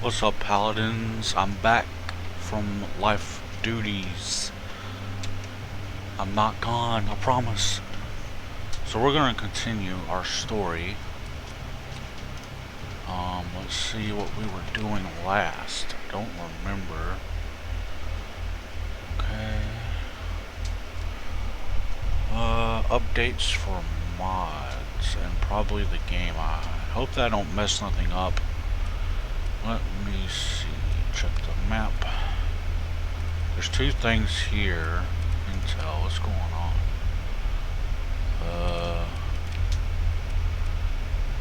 What's up, Paladins? I'm back from life duties. I'm not gone, I promise. So we're gonna continue our story. Let's see what we were doing last. I don't remember. Okay. Updates for mods and probably the game. I hope that I don't mess nothing up. Let me see. Check the map. There's two things here. Intel, what's going on?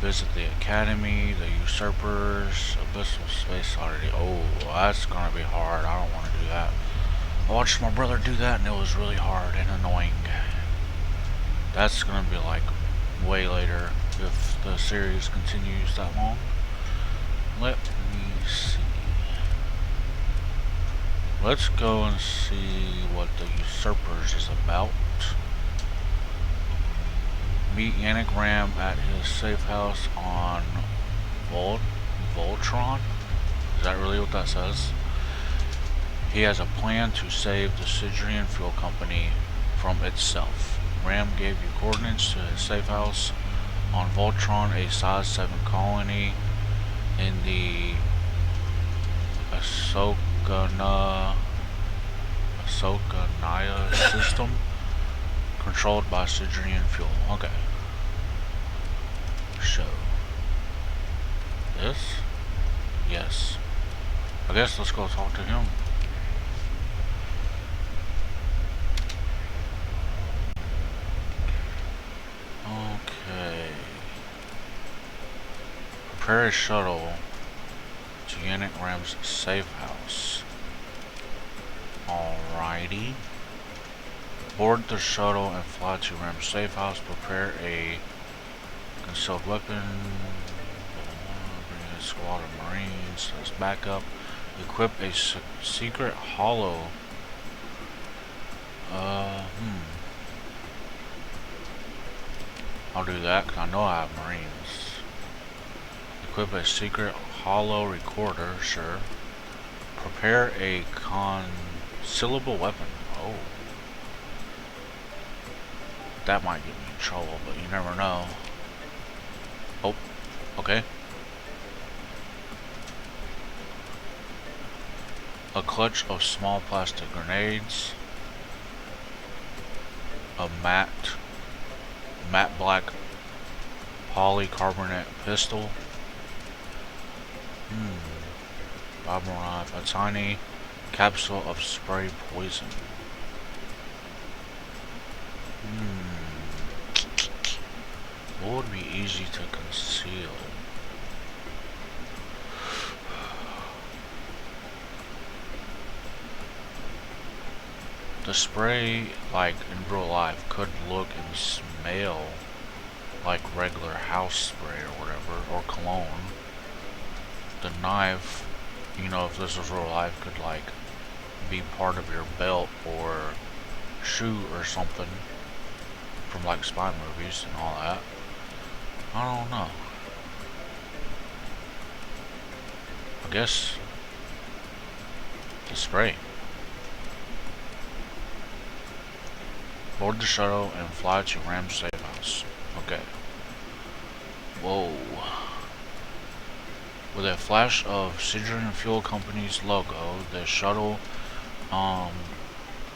Visit the academy, the usurpers, abyssal space oddity. Oh, that's gonna be hard. I don't want to do that. I watched my brother do that and it was really hard and annoying. That's gonna be like way later if the series continues that long. Let me see. Let's go and see what the usurpers is about. Meet Yannick Ram at his safe house on Voltron? Is that really what that says? He has a plan to save the Sidrian Fuel Company from itself. Ram gave you coordinates to his safe house on Voltron, a size 7 colony in the Ahsoka Naya system, controlled by Sidrian Fuel. Okay. Show. This? Yes. I guess let's go talk to him. Okay. Prepare a shuttle to Yannick Ram's safe house. Alrighty. Board the shuttle and fly to Ram's safe house. Prepare a concealed weapon. Bring a squad of Marines as backup. Equip a secret hollow. I'll do that because I know I have Marines. Equip a secret hollow recorder. Sure. Prepare a concealable weapon. Oh. That might get me in trouble, but you never know. Oh, okay. A clutch of small plastic grenades. A matte black polycarbonate pistol. Bomber knife. A tiny capsule of spray poison. What would be easy to conceal? The spray, like in real life, could look and smell like regular house spray or whatever, or cologne. The knife, you know, if this was real life, could like be part of your belt or shoe or something from like spy movies and all that. I don't know. I guess the spray. Board the shuttle and fly to Ram's safe house. Okay. Whoa. With a flash of Sidrian Fuel Company's logo, the shuttle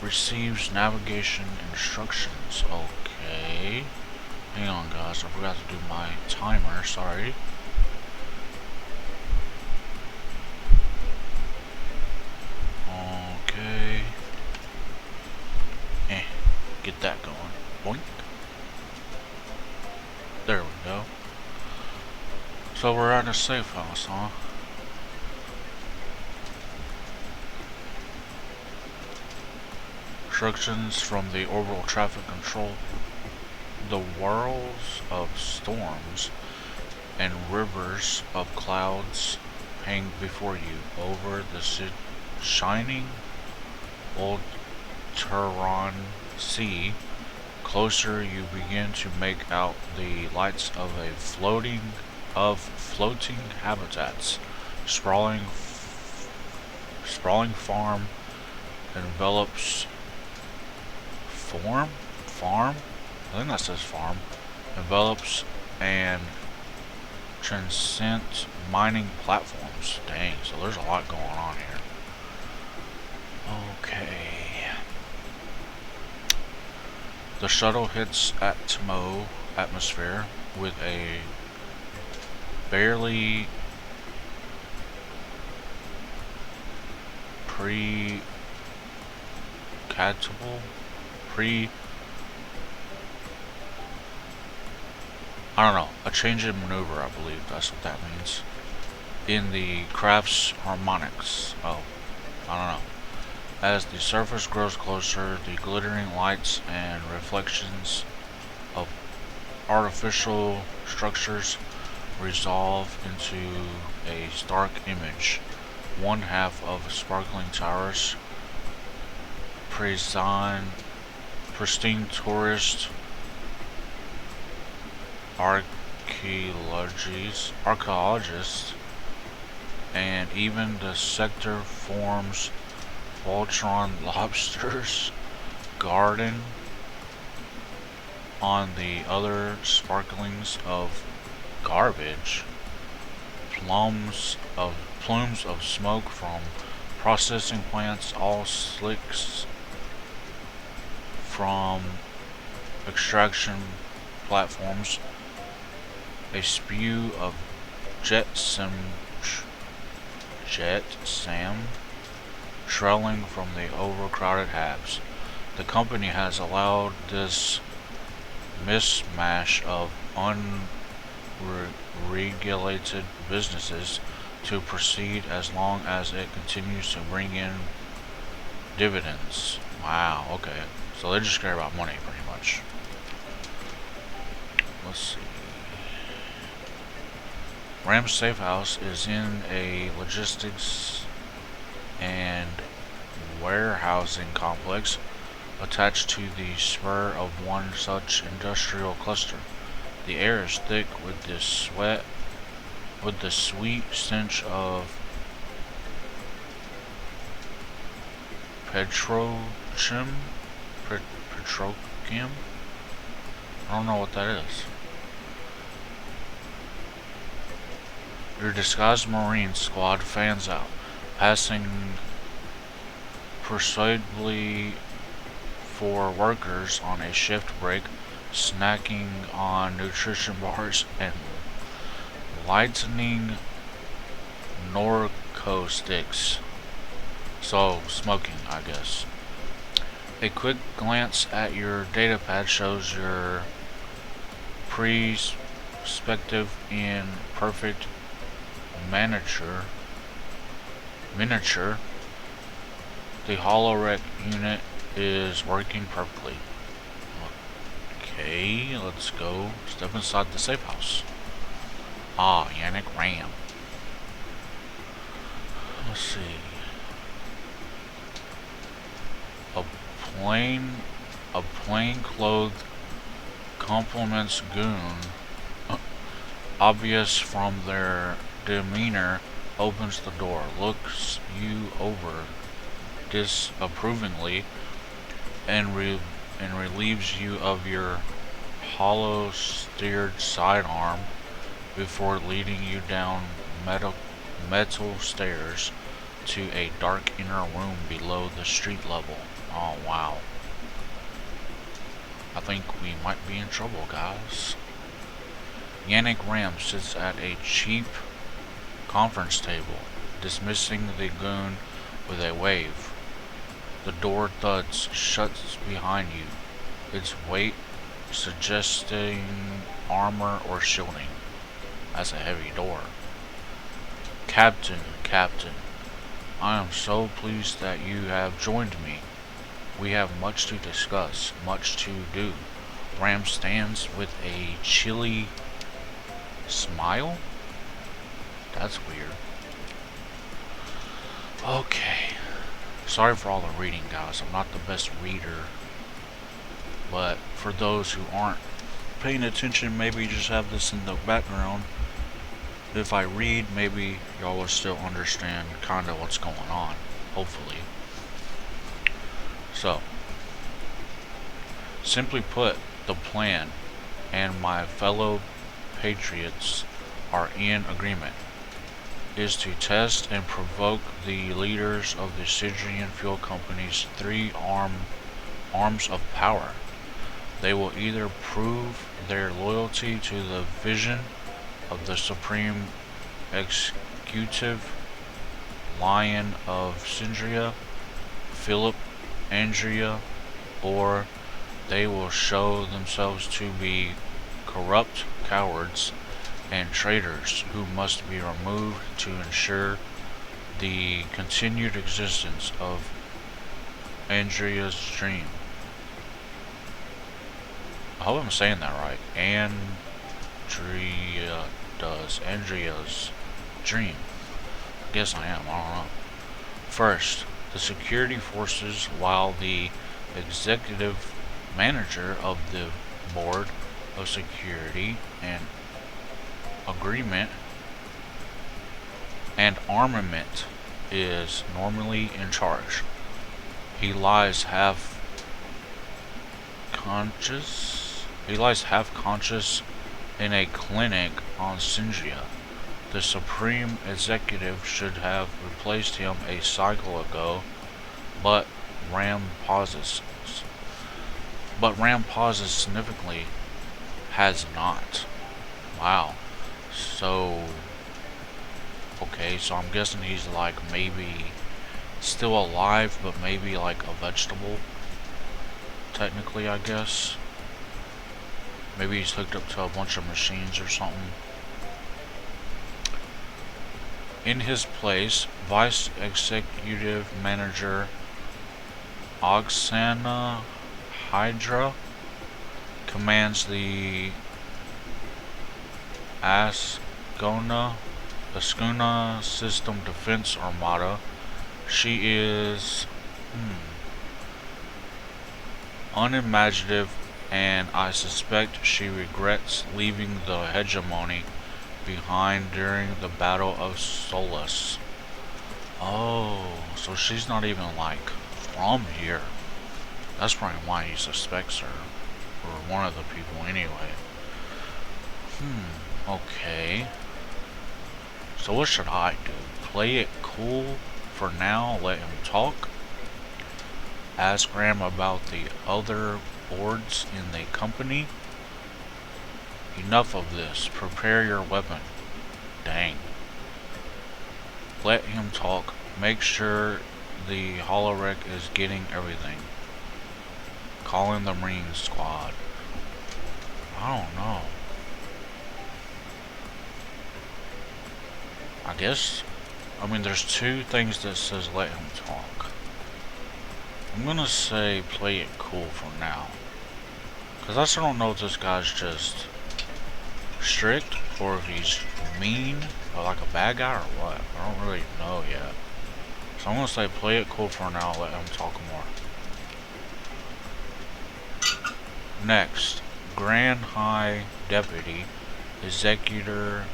receives navigation instructions. Okay. Hang on, guys. I forgot to do my timer. Sorry. Okay. Get that going. Boink. There we go. So we're at a safe house, huh? Instructions from the orbital traffic control. The whirls of storms and rivers of clouds hang before you over the shining old Tehran Sea. Closer you begin to make out the lights of floating habitats sprawling farm envelops farm? I think that says farm. Envelops and transcends mining platforms. Dang, so there's a lot going on here. Okay. The shuttle hits atmosphere with a barely I don't know, a change in maneuver, I believe that's what that means. In the craft's harmonics. Oh, I don't know. As the surface grows closer, the glittering lights and reflections of artificial structures resolve into a stark image. One half of sparkling towers, pristine tourist archaeologists, and even the sector forms Voltron lobsters garden on the other sparklings of garbage. Plumes of smoke from processing plants, all slicks from extraction platforms, a spew of jet sam trailing from the overcrowded habs. The company has allowed this mismatch of unregulated businesses to proceed as long as it continues to bring in dividends. Wow, okay. So they just care about money pretty much. Let's see. Ram's safe house is in a logistics and warehousing complex attached to the spur of one such industrial cluster. The air is thick with the sweet stench of petrochem. I don't know what that is. Your disguised Marine squad fans out, passing persuasively for workers on a shift break, snacking on nutrition bars and lightening Norco sticks. So, smoking, I guess. A quick glance at your datapad shows your perspective in perfect miniature. The holorec unit is working perfectly. Okay, let's go step inside the safe house. Ah, Yannick Ram. Let's see. A plain-clothed compliments goon, obvious from their demeanor, opens the door, looks you over disapprovingly, and relieves you of your hollow-steered sidearm before leading you down metal stairs to a dark inner room below the street level. Oh wow. I think we might be in trouble, guys. Yannick Ram sits at a cheap conference table, dismissing the goon with a wave. The door thuds shut behind you, its weight suggesting armor or shielding. That's a heavy door. Captain, I am so pleased that you have joined me. We have much to discuss, much to do. Ram stands with a chilly smile? That's weird. Okay. Sorry for all the reading, guys. I'm not the best reader. But for those who aren't paying attention, maybe you just have this in the background. If I read, maybe y'all will still understand kind of what's going on, hopefully. So, simply put, the plan and my fellow patriots are in agreement is to test and provoke the leaders of the Stygian Fuel Company's three arms of power. They will either prove their loyalty to the vision of the Supreme Executive Lion of Syndria, Philip Andrea, or they will show themselves to be corrupt cowards and traitors who must be removed to ensure the continued existence of Andrea's dream. I hope I'm saying that right. Andrea's dream. I guess I am, I don't know. First, the security forces, while the executive manager of the board of security and agreement and armament is normally in charge. He lies half conscious in a clinic on Syndria. The Supreme Executive should have replaced him a cycle ago, but Ram pauses significantly has not. Wow. So, okay, so I'm guessing he's like maybe still alive, but maybe like a vegetable. Technically, I guess. Maybe he's hooked up to a bunch of machines or something. In his place, Vice Executive Manager Oksana Hydra commands the Ascona System Defense Armada. She is unimaginative, and I suspect she regrets leaving the hegemony behind during the Battle of Solus. Oh, so she's not even like from here. That's probably why he suspects her, or one of the people anyway. Okay. So what should I do? Play it cool for now, let him talk? Ask Ram about the other boards in the company? Enough of this. Prepare your weapon. Dang. Let him talk. Make sure the holowreck is getting everything. Call in the Marine Squad. I don't know. I guess, there's two things that says let him talk. I'm gonna say play it cool for now. Cause I still don't know if this guy's just strict or if he's mean or like a bad guy or what. I don't really know yet. So I'm gonna say play it cool for now, let him talk more. Next, Grand High Deputy Executor.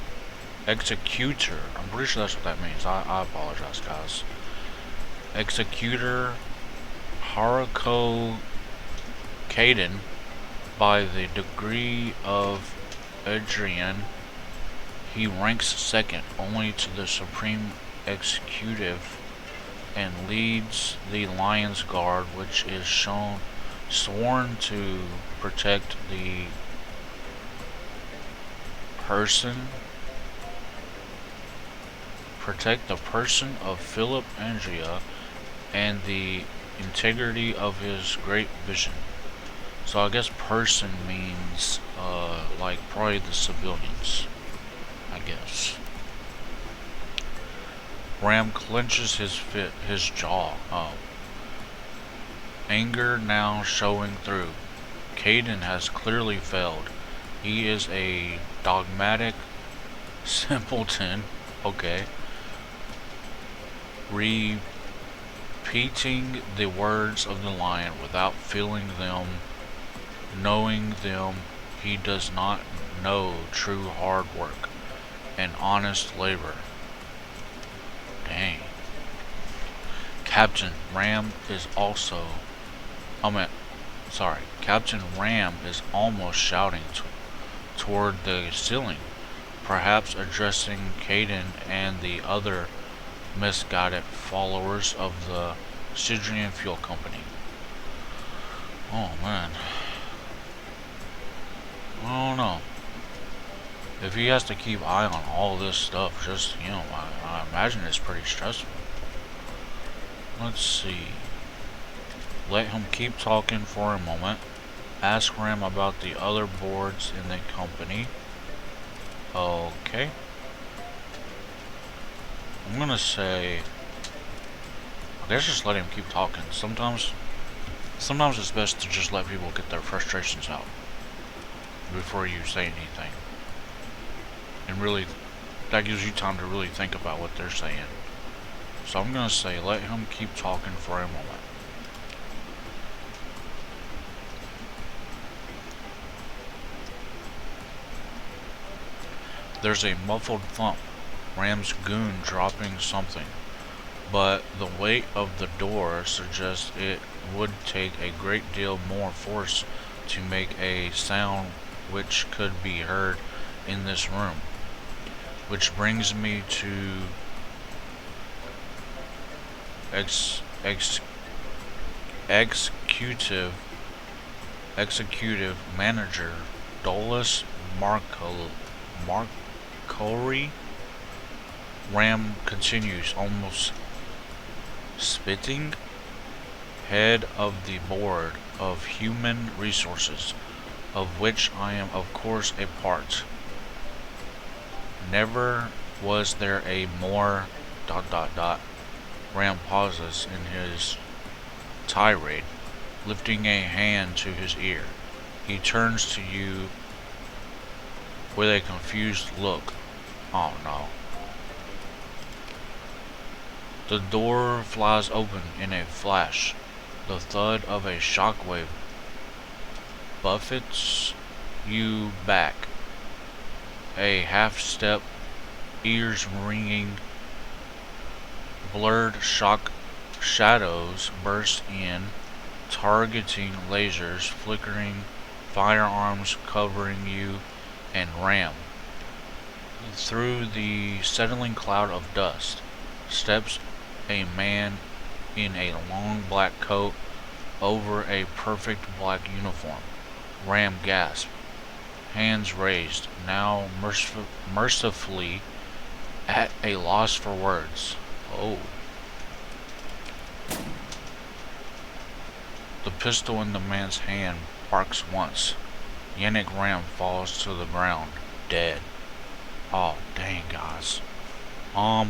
I'm pretty sure that's what that means. I apologize, guys. Executor Haruko Kaden, by the degree of Adrian, he ranks second only to the Supreme Executive and leads the Lion's Guard, which is sworn to protect the person of Philip Andrea and the integrity of his great vision. So I guess person means like probably the civilians, I guess. Ram clenches his jaw. Anger now showing through. Caden has clearly failed. He is a dogmatic simpleton. Okay. Repeating the words of the lion without feeling them, knowing them. He does not know true hard work. and honest labor. Dang. Captain Ram is also... Captain Ram is almost shouting toward the ceiling, perhaps addressing Caden and the other misguided followers of the Sidrian Fuel Company. Oh man. I don't know. If he has to keep eye on all this stuff, just, I imagine it's pretty stressful. Let's see. Let him keep talking for a moment. Ask Ram about the other boards in the company. Okay. I'm gonna say... I guess just let him keep talking. Sometimes it's best to just let people get their frustrations out before you say anything. And really, that gives you time to really think about what they're saying. So I'm gonna say, let him keep talking for a moment. There's a muffled thump. Ram's goon dropping something. But the weight of the door suggests it would take a great deal more force to make a sound which could be heard in this room. Which brings me to executive manager Dolus Marcori. Ram continues, almost spitting. Head of the board of human resources, of which I am of course a part. Never was there a more ... Ram pauses in his tirade, lifting a hand to his ear. He turns to you with a confused look. Oh no. The door flies open in a flash. The thud of a shockwave buffets you back. A half step, ears ringing, blurred shadows burst in, targeting lasers, flickering firearms covering you and Ram. Through the settling cloud of dust steps a man in a long black coat over a perfect black uniform. Ram gasped, hands raised, now mercifully at a loss for words. Oh. The pistol in the man's hand barks once. Yannick Ram falls to the ground, dead. Oh, dang, guys. I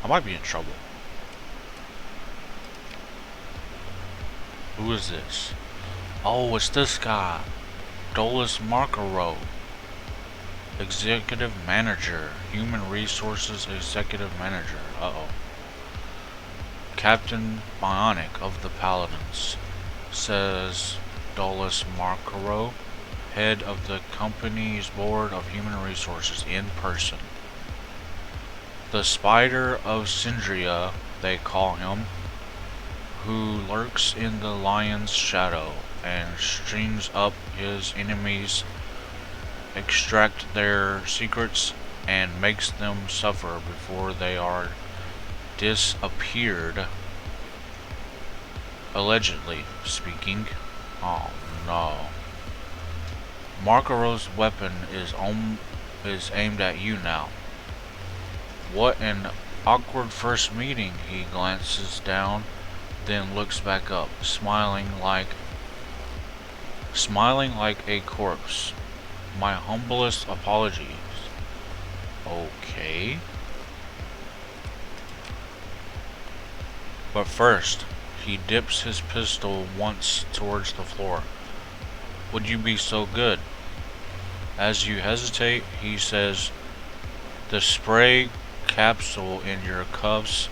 might be in trouble. Who is this? Oh, it's this guy. Dolus Marcaro. Executive Manager. Human Resources Executive Manager. Uh-oh. Captain Bionic of the Paladins, says Dolus Marcaro, head of the company's board of human resources in person. The Spider of Syndria, they call him, who lurks in the lion's shadow and strings up his enemies, extract their secrets, and makes them suffer before they are disappeared. Allegedly speaking. Oh no. Marcaro's weapon is aimed at you now. What an awkward first meeting. He glances down, then looks back up, smiling like a corpse. My humblest apologies. Okay. But first, he dips his pistol once towards the floor. Would you be so good? As you hesitate, he says, the spray capsule in your cuffs,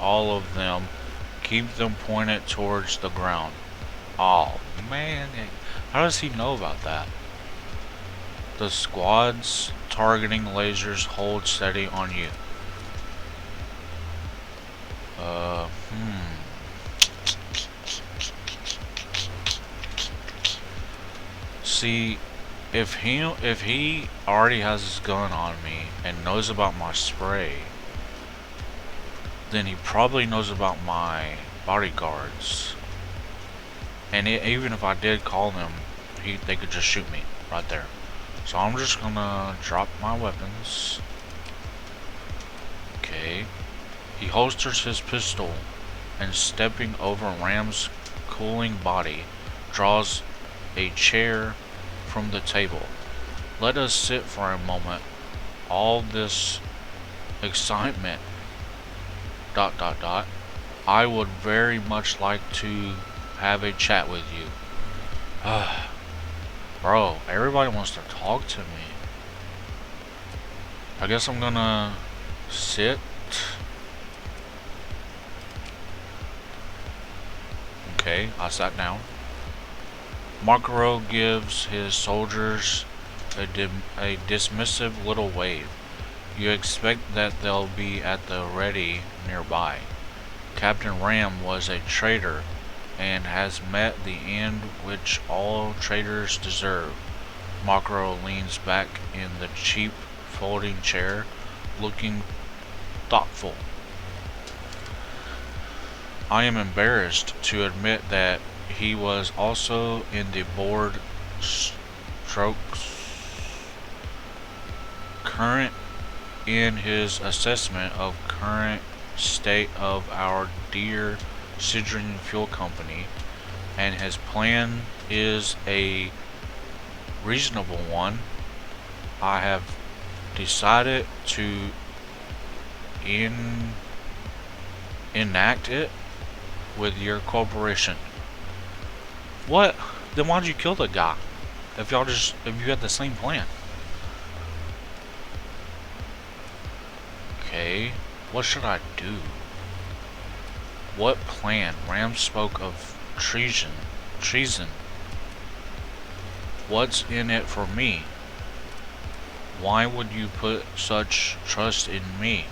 all of them, keep them pointed towards the ground. Oh man, how does he know about that? The squad's targeting lasers hold steady on you. See, if he already has his gun on me and knows about my spray, then he probably knows about my bodyguards. And even if I did call them, they could just shoot me right there. So I'm just gonna drop my weapons. Okay. He holsters his pistol and, stepping over Ram's cooling body, draws a chair from the table. Let us sit for a moment. All this excitement. ... I would very much like to have a chat with you. Bro, everybody wants to talk to me. I guess I'm gonna sit. Okay, I sat down. Makaro gives his soldiers a dismissive little wave. You expect that they'll be at the ready nearby. Captain Ram was a traitor and has met the end which all traitors deserve. Makaro leans back in the cheap folding chair, looking thoughtful. I am embarrassed to admit that he was also in the board strokes current in his assessment of current state of our dear Sidrian Fuel Company, and his plan is a reasonable one. I have decided to enact it with your corporation. What? Then why'd you kill the guy? If you had the same plan. Okay, what should I do? What plan? Ram spoke of treason. What's in it for me? Why would you put such trust in me?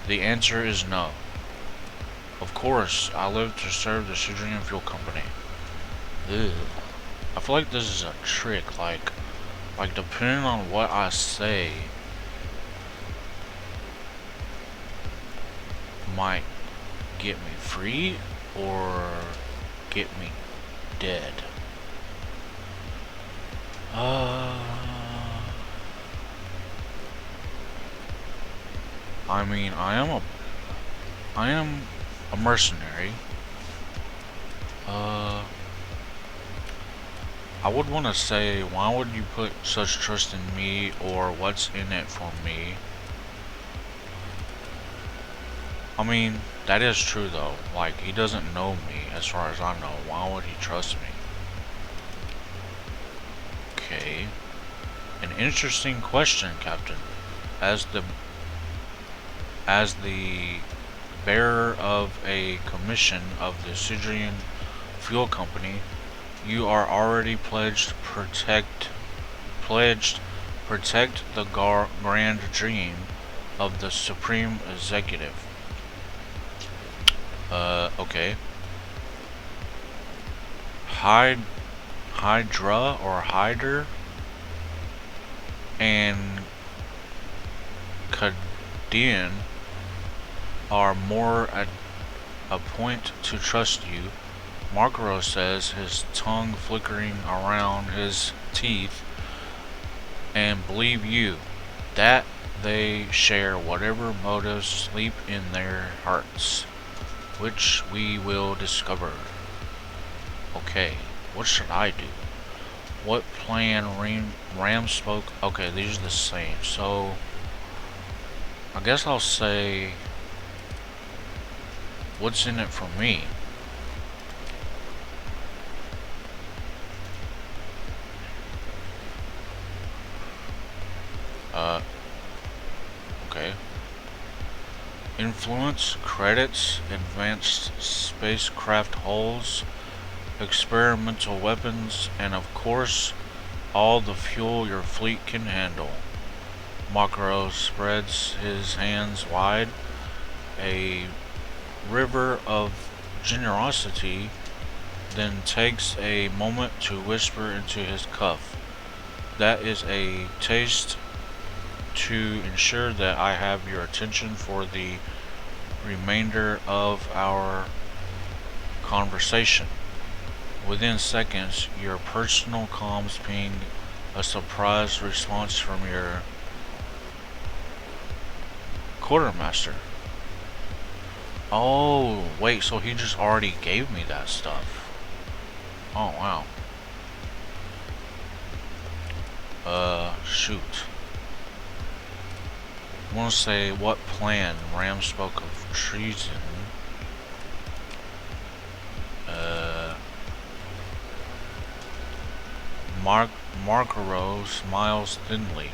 The answer is no. Of course, I live to serve the Sidrian Fuel Company. Ugh. I feel like this is a trick, like depending on what I say, might get me free or get me dead. I mean, I am a mercenary. I would want to say, why would you put such trust in me, or what's in it for me? I mean, that is true though. Like, he doesn't know me as far as I know. Why would he trust me? Okay. An interesting question, Captain. As the bearer of a commission of the Sidrian Fuel Company, you are already pledged to protect the grand dream of the Supreme Executive. Okay. Hydra or Hyder and Kadian are more at a point to trust you. Makaro says, his tongue flickering around his teeth, and believe you that they share whatever motives sleep in their hearts, which we will discover. Okay, what should I do? What plan Ram spoke? Okay, these are the same. So I guess I'll say, what's in it for me? Okay. Influence, credits, advanced spacecraft hulls, experimental weapons, and of course, all the fuel your fleet can handle. Makaro spreads his hands wide, a river of generosity, then takes a moment to whisper into his cuff. That is a taste to ensure that I have your attention for the remainder of our conversation. Within seconds, your personal comms ping a surprise response from your quartermaster. Oh, wait, so he just already gave me that stuff. Oh, wow. Shoot. I want to say, what plan? Ram spoke of treason. Markaro smiles thinly.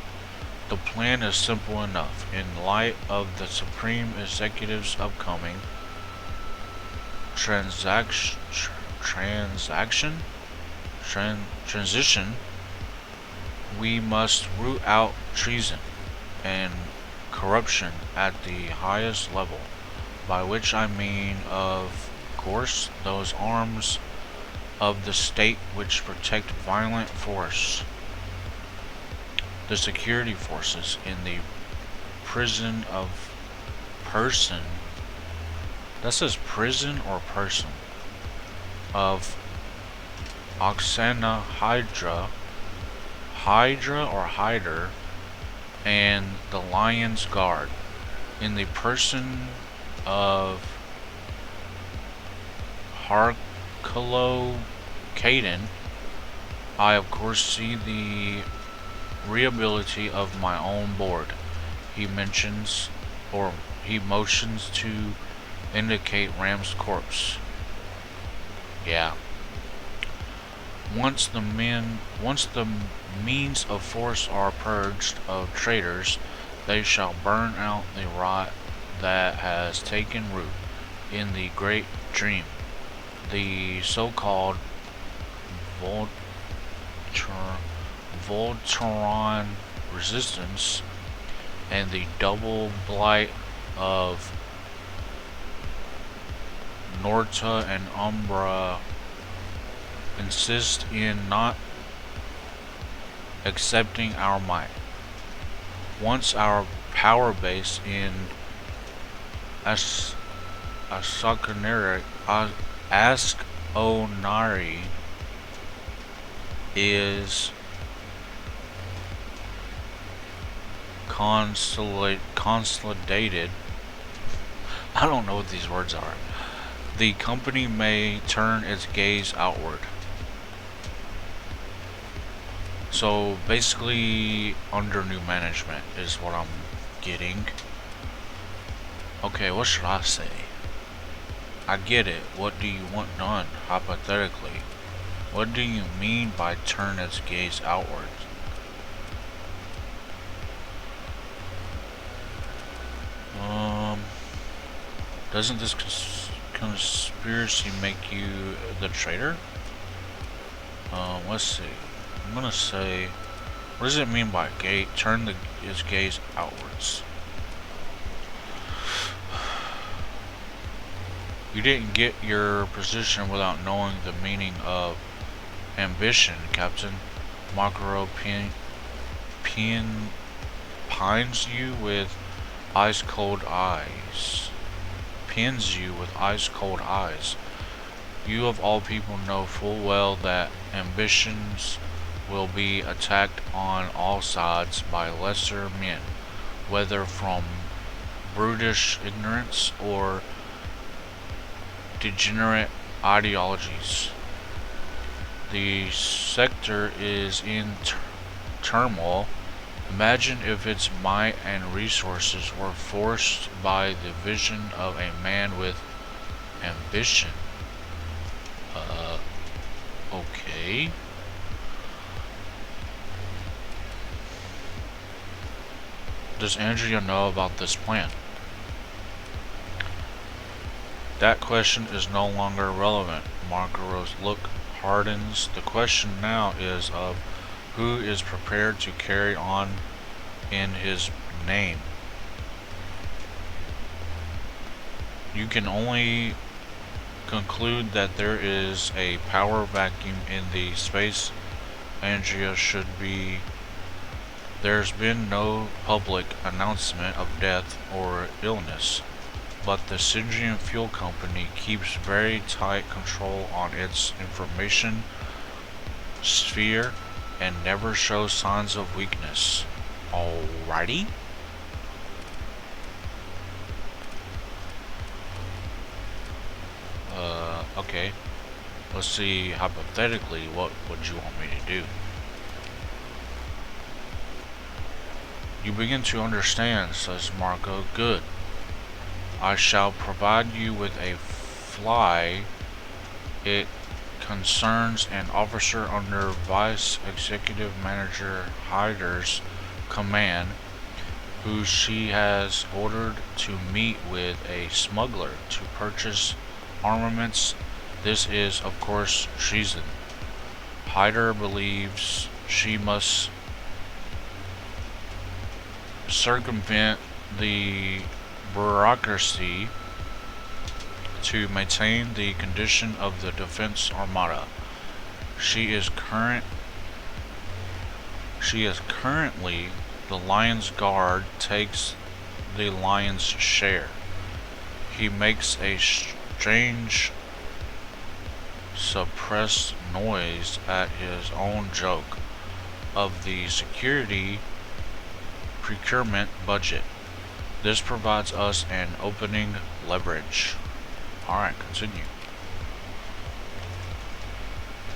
The plan is simple enough. In light of the Supreme Executive's upcoming transition, we must root out treason and corruption at the highest level, by which I mean, of course, those arms of the state which protect violent force, the security forces in the prison of person. That says prison or person of Oxana Hydra or Hyder, and the Lion's Guard, in the person of Harkalo Caden. I of course see the reability of my own board. He motions to indicate Ram's corpse. Yeah. Once the means of force are purged of traitors, they shall burn out the rot that has taken root in the great dream, the so-called Voltron resistance, and the double blight of Norta and Umbra insist in not accepting our might. Once our power base in Askonari is consolidated. I don't know what these words are. The company may turn its gaze outward. So basically, under new management is what I'm getting. Okay, what should I say? I get it. What do you want done, hypothetically? What do you mean by turn its gaze outward? Doesn't this conspiracy make you the traitor? Let's see. I'm gonna say, what does it mean by turn his gaze outwards? You didn't get your position without knowing the meaning of ambition, Captain. Makaro pines you with ice-cold eyes. Pins you with ice-cold eyes. You of all people know full well that ambitions will be attacked on all sides by lesser men, whether from brutish ignorance or degenerate ideologies. The sector is in turmoil. Imagine if its might and resources were forced by the vision of a man with ambition. Okay. Does Andrea know about this plan? That question is no longer relevant. Margaro's look hardens. The question now is of who is prepared to carry on in his name. You can only conclude that there is a power vacuum in the space. Andrea should be. There's been no public announcement of death or illness, but the Syngian Fuel Company keeps very tight control on its information sphere and never shows signs of weakness. Alrighty? Okay. Let's see, hypothetically, what would you want me to do? You begin to understand, says Marco. Good. I shall provide you with a fly. It concerns an officer under Vice Executive Manager Hyder's command, who she has ordered to meet with a smuggler to purchase armaments. This is, of course, treason. Hyder believes she must circumvent the bureaucracy to maintain the condition of the defense armada. She is currently the Lion's Guard takes the lion's share. He makes a strange suppressed noise at his own joke of the security procurement budget. This provides us an opening leverage. Alright, continue.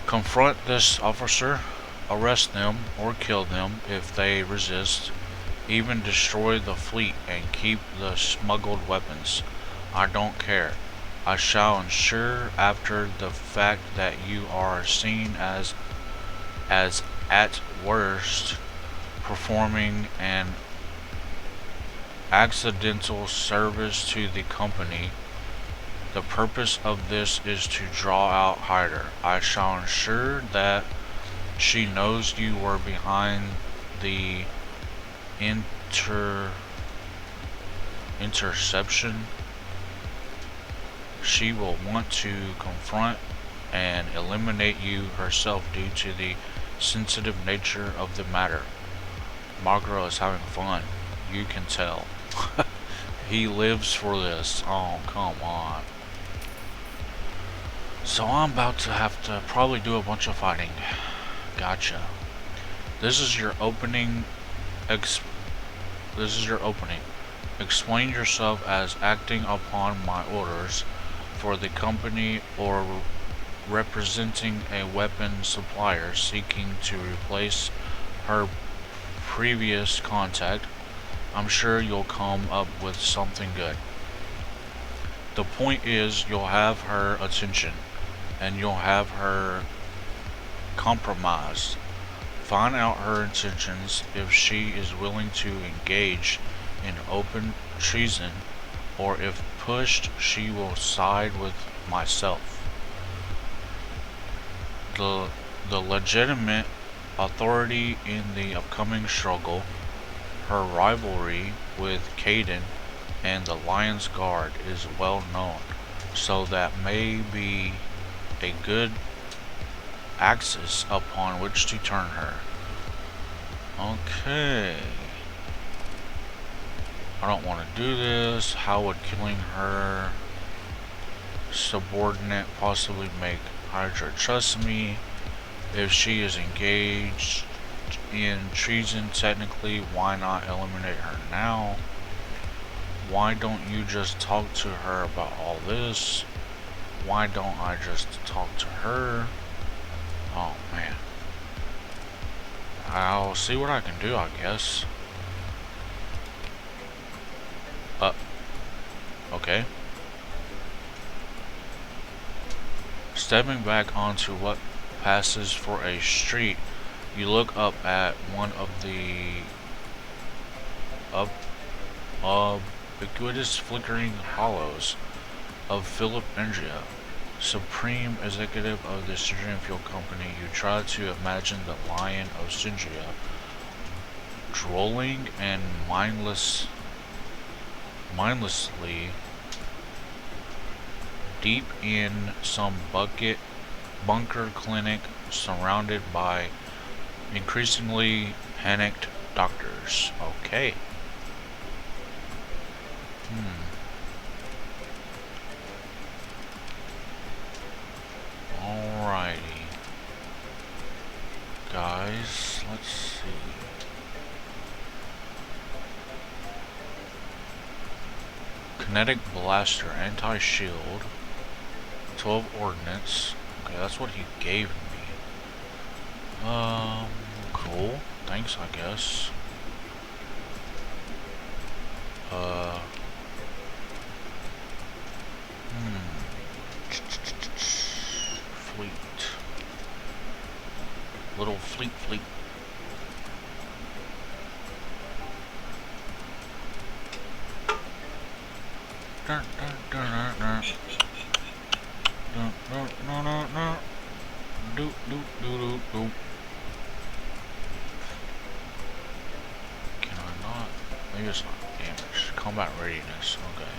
Confront this officer, arrest them or kill them if they resist, even destroy the fleet and keep the smuggled weapons. I don't care. I shall ensure after the fact that you are seen as at worst performing an accidental service to the company. The purpose of this is to draw out Hyder. I shall ensure that she knows you were behind the interception. She will want to confront and eliminate you herself due to the sensitive nature of the matter. Margaret is having fun. You can tell. He lives for this. Oh, come on. So I'm about to have to probably do a bunch of fighting. Gotcha. This is your opening. This is your opening. Explain yourself as acting upon my orders for the company or representing a weapon supplier seeking to replace her previous contact. I'm sure you'll come up with something good. The point is, you'll have her attention, and you'll have her compromised. Find out her intentions. If she is willing to engage in open treason, or if pushed, she will side with myself. The legitimate authority in the upcoming struggle, her rivalry with Caden and the Lion's Guard is well known, so that may be a good axis upon which to turn her. Okay. I don't want to do this. How would killing her subordinate possibly make Hydra trust me? If she is engaged in treason, technically, why not eliminate her now? Why don't you just talk to her about all this? Why don't I just talk to her? Oh man. I'll see what I can do, I guess. Okay. Stepping back onto what passes for a street, you look up at one of the ubiquitous flickering hollows of Philip Andrea. supreme executive of the Stygian Fuel Company, you try to imagine the Lion of Stygia drooling and mindlessly deep in some bunker clinic surrounded by increasingly panicked doctors. Okay. Alrighty. Guys, let's see. Kinetic blaster, anti-shield, 12 ordnance. Okay, that's what he gave me. Cool. Thanks, I guess. Fleet. Little fleet. Do. Can I not? Maybe it's not damaged. Combat readiness. Okay.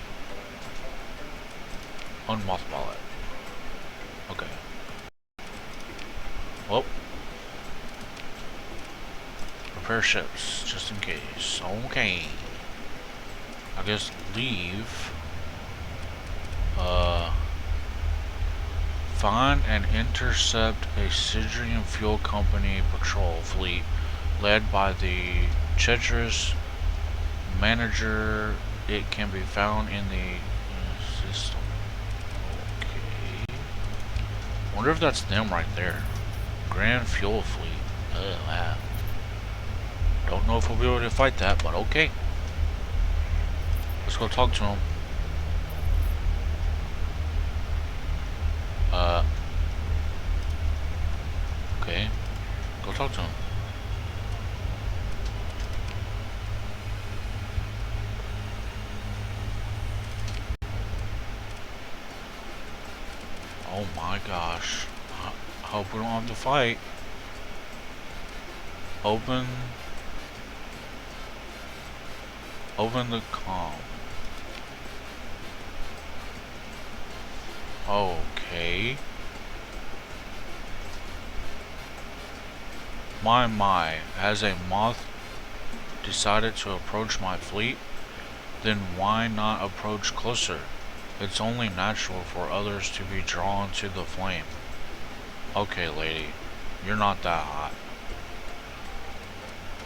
Unmothball it. Okay. Well. Repair ships, just in case. Okay. I guess leave. Find and intercept a Stygian Fuel Company patrol fleet led by the treacherous manager. It can be found in the system. Okay. Wonder if that's them right there. Grand Fuel Fleet. Oh, wow. Don't know if we'll be able to fight that, but okay. Let's go talk to him. Okay. Go talk to him. Oh my gosh. I hope we don't have to fight. Open the comm. Okay. My, has a moth decided to approach my fleet? Then why not approach closer? It's only natural for others to be drawn to the flame. Okay, lady. You're not that hot.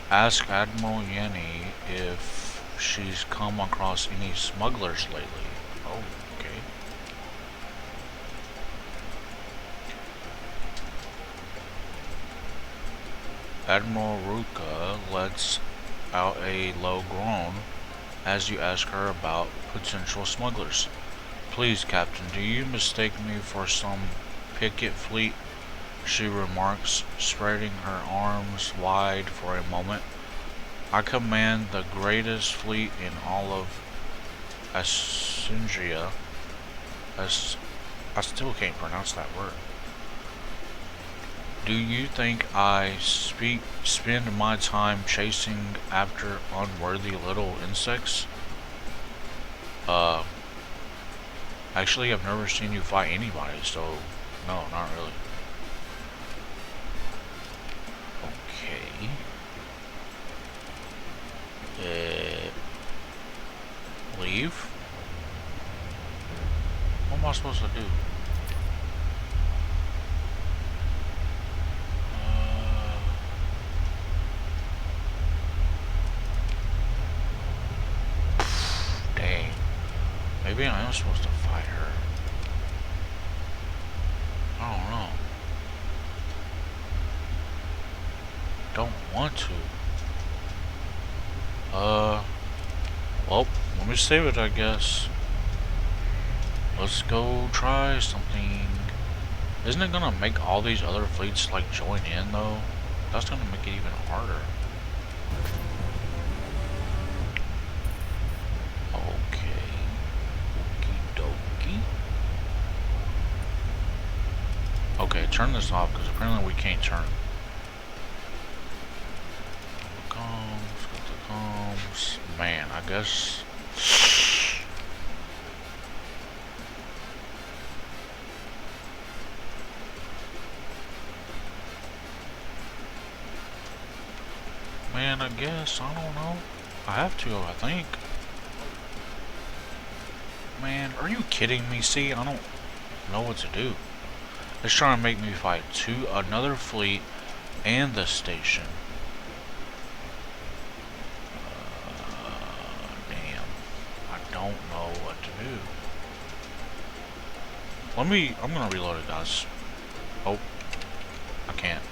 Ask Admiral Yenny if she's come across any smugglers lately. Oh, okay. Admiral Ruka lets out a low groan as you ask her about potential smugglers. Please, Captain, do you mistake me for some picket fleet? She remarks, spreading her arms wide for a moment. I command the greatest fleet in all of Assyria. I still can't pronounce that word. Do you think I spend my time chasing after unworthy little insects? Actually, I've never seen you fight anybody, so no, not really. Okay. Leave? What am I supposed to do? Dang. Maybe I am supposed to fight her. I don't know. Don't want to. Well, let me save it, I guess. Let's go try something. Isn't it gonna make all these other fleets, like, join in, though? That's gonna make it even harder. Okay. Okie dokie. turn this off because apparently we can't turn. Comes. Man, I guess. Man, I guess. I don't know. I have to, I think. Man, are you kidding me? See, I don't know what to do. It's trying to make me fight another fleet and the station. Damn. I don't know what to do. I'm gonna reload it, guys. Oh. I can't.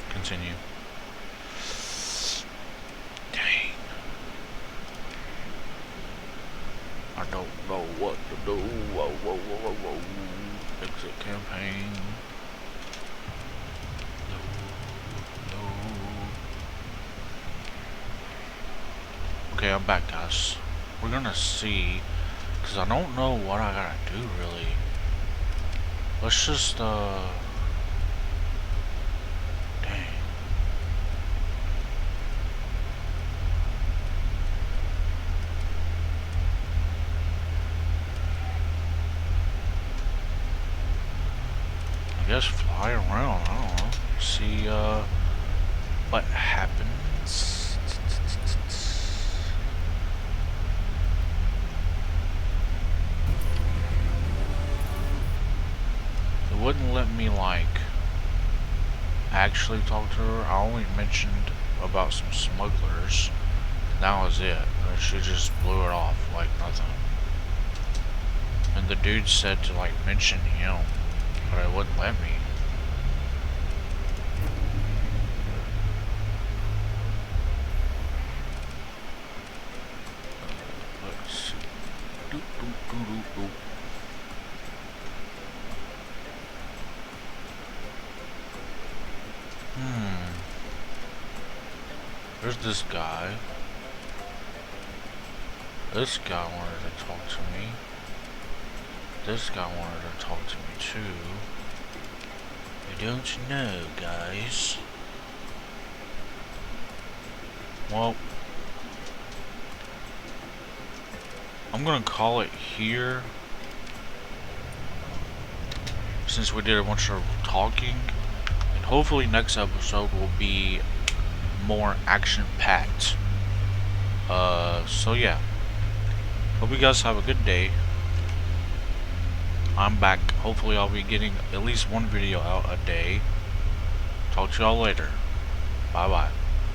Continue. Dang. I don't know what to do. Whoa, whoa, whoa, whoa, whoa. Exit campaign. No. Okay, I'm back, guys. We're gonna see, because I don't know what I gotta do, really. Let's just, dang. I guess fly around, I don't know. See, what happens. It wouldn't let me, like, actually talk to her. I only mentioned about some smugglers. That was it. She just blew it off like nothing. And the dude said to, like, mention him, but it wouldn't let me. Let's see. Doop, doop, doop, doop, doop. There's this guy. This guy wanted to talk to me. This guy wanted to talk to me too. I don't know, guys. Well, I'm gonna call it here, since we did a bunch of talking, and hopefully next episode will be more action-packed. So yeah. Hope you guys have a good day. I'm back. Hopefully I'll be getting at least one video out a day. Talk to y'all later. Bye bye.